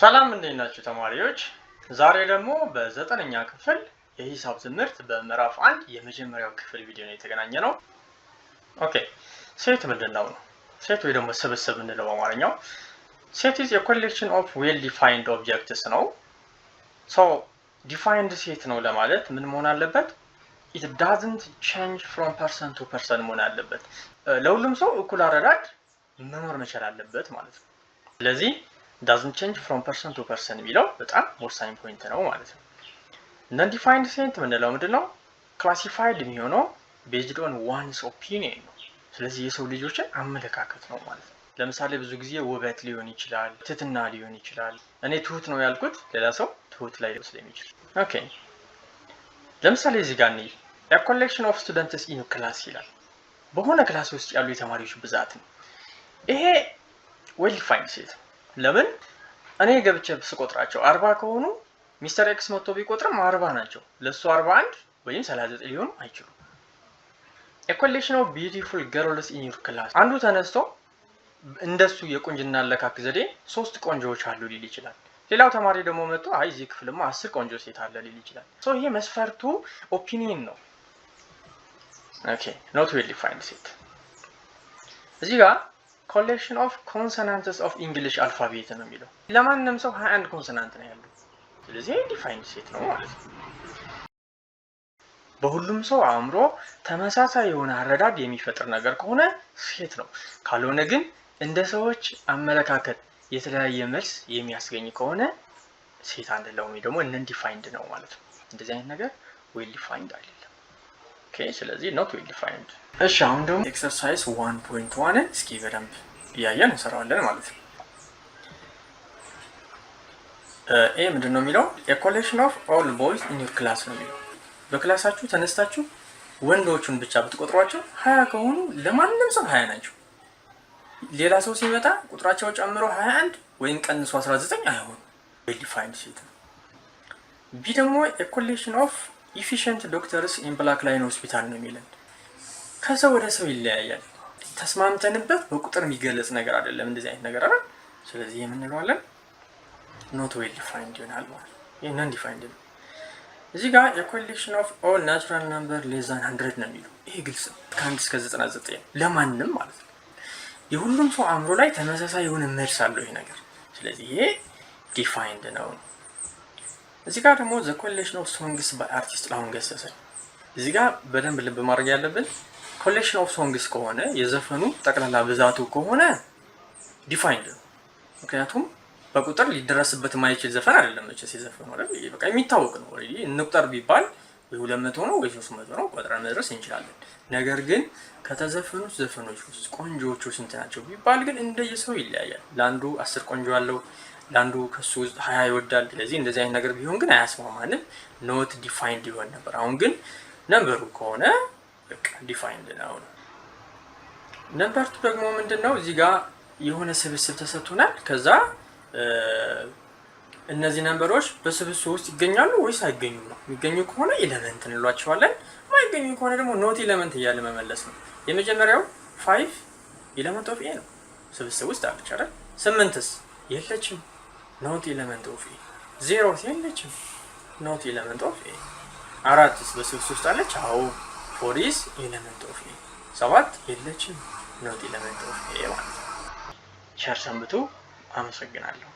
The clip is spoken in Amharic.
ሰላም እንዴት ናችሁ ተማሪዎች? ዛሬ ደግሞ በ9ኛ ክፍል የሂሳብ ትምህርት በምዕራፍ 1 የመጀመሪያው ክፍል ቪዲዮ ነው የተገናኘነው። ኦኬ ሴት ምንድነው? ሴት ወይ ደግሞ ስብስብ እንለው በአማርኛው። ሴት is a collection of well defined objects ነው። so defined ሴት ነው ለማለት ምን መሆን አለበት? it doesn't change from person to person መሆን አለበት። ለሁሉም ሰው እኩል አረዳድ መኖር መቻል አለበት ማለት ነው። ስለዚህ doesn't change from person to person የሚለው በጣም ወሳኝ ፖይንት ነው ማለት ነው። non defined set ምንለው ምንድነው? classified የሚሆነው based on one's opinion ነው። ስለዚህ የሰው ልጆችን አመለካከት ነው ማለት ነው። ለምሳሌ ብዙ ጊዜ ውበት ሊሆን ይችላል፣ ትህትና ሊሆን ይችላል። እኔ ትሁት ነው ያልኩት ሌላ ሰው ትሁት ላይ ስለሚችል ኦኬ። ለምሳሌ እዚህ ጋር ነው a collection of students in class ይላል። በሆነ ክላስ ውስጥ ያሉ የተማሪዎች ብዛት ነው። ይሄ well defined set ለምን እኔ ገብቼ ስቆጥራቸው 40 ከሆኑ ሚስተር ኤክስ መጥቶ ቢቆጥርም 40 ናቸው። ለሱ 41 ወይም 39 ሊሆኑ አይችሉም። a collection of beautiful girls in your class አንዱ ተነስቶ እንደሱ የቁንጅና አለካክ ዘዴ 3 ቆንጆዎች አሉ ሊል ይችላል። ሌላው ተማሪ ደግሞ መጥቶ አይ እዚህ ክፍልማ 10 ቆንጆ ሴት አለ ሊል ይችላል። ይሄ መስፈርቱ ኦፒኒየን ነው። ኦኬ not well defined set እዚህ ጋር collection of consonants of English alphabet ነው የሚለው። ለማንንም ሰው 21 ኮንሶናንት ነው ያለው። ስለዚህ ዲፋይንድ ሴት ነው ማለት ነው። በሁሉም ሰው አእምሮ ተመሳሳይ የሆነ አረዳድ የሚፈጥር ነገር ከሆነ ሴት ነው። ካልሆነ ግን እንደ ሰዎች አመለካከት የተለያየ መልስ የሚያስገኝ ከሆነ ሴት አንደለም ወይ ደግሞ non defined ነው ማለት ነው። እንደዚህ አይነት ነገር well defined አይደለም። ኦኬ ስለዚህ not well defined። እሺ አሁን ደግሞ ኤክሰርሳይዝ 1.1 እስኪ በደንብ ያያን እንሰራዋለን ማለት ነው። ኤ ምንድነው የሚለው? a collection of all boys in your class ነው የሚለው። በክላሳችሁ ተነስታችሁ ወንዶቹን ብቻ ብትቆጥሯቸው 20 ከሆኑ ለማንንም ሰው 20 ናቸው። ሌላ ሰው ሲመጣ ቁጥራቸው ጨምሮ 21 ወይም ቀንሶ 19 አይሆንም። well defined set ነው። ቢ ደግሞ a collection of efficient doctors in black line hospital ነው የሚለን። ከሰው ወደ ሰው ይለያያል። ተስማምተንበት በቁጥር የሚገለጽ ነገር አይደለም እንደዚህ አይነት ነገር አይደል? ስለዚህ የምንለዋለን not well defined ይሆናል ማለት ነው። ይሄ non defined ነው። እዚህ ጋር a collection of all natural number less than 100 ነው የሚለው። ይሄ ግልጽ ነው። ከ1 እስከ 99 ለማንንም ማለት ነው። የሁሉም ሰው አእምሮ ላይ ተመሳሳይ የሆነ መልስ አለው ይሄ ነገር። ስለዚህ ይሄ defined ነው። እዚህ ጋር ደግሞ the collection of songs by artist ጥላሁን ገሰሰ። እዚህ ጋር በደንብ ልብ ማድረግ ያለብን collection of songs ከሆነ የዘፈኑ ጠቅላላ ብዛቱ ከሆነ defined ነው። ምክንያቱም በቁጥር ሊደረስበት የማይችል ዘፈን አይደለም መቼስ የዘፈኑ አይደል? በቃ የሚታወቅ ነው። ኦሬዲ እንቁጠር ቢባል ወይ 200 ነው ወይ 300 ነው ቆጥረን መድረስ እንችላለን። ነገር ግን ከተዘፈኑት ዘፈኖች ውስጥ ቆንጆዎቹ ስንት ናቸው ቢባል ግን እንደየሰው ይለያያል። ለአንዱ 10 ቆንጆ አለው፣ ለአንዱ ከሱ ውስጥ 20 ይወዳል። ስለዚህ እንደዚህ አይነት ነገር ቢሆን ግን አያስማማንም፣ not defined ይሆን ነበር። አሁን ግን ነምበሩ ከሆነ በቃ ዲፋይንድ ነው። ነምበር 2 ደግሞ ምንድነው? እዚህ ጋር የሆነ ስብስብ ተሰጥቶናል። ከዛ እነዚህ ነምበሮች በስብስቡ ውስጥ ይገኛሉ ወይስ አይገኙም ነው። የሚገኙ ከሆነ ኤሌመንት እንሏቸዋለን፣ ማይገኙ ከሆነ ደግሞ ኖት ኤሌመንት እያለ መመለስ ነው። የመጀመሪያው 5 ኤሌመንት ኦፍ ኤ ነው፣ ስብስብ ውስጥ አለች አይደል? 8ስ የለችም፣ ኖት ኤሌመንት ኦፍ ኤ። 0 የለችም፣ ኖት ኤሌመንት ኦፍ ኤ። 4ስ በስብስብ ውስጥ አለች? አዎ 4 is element of A። 7 የለችም፣ not element of A ማለት ነው። ቸር ሰንብቱ። አመሰግናለሁ።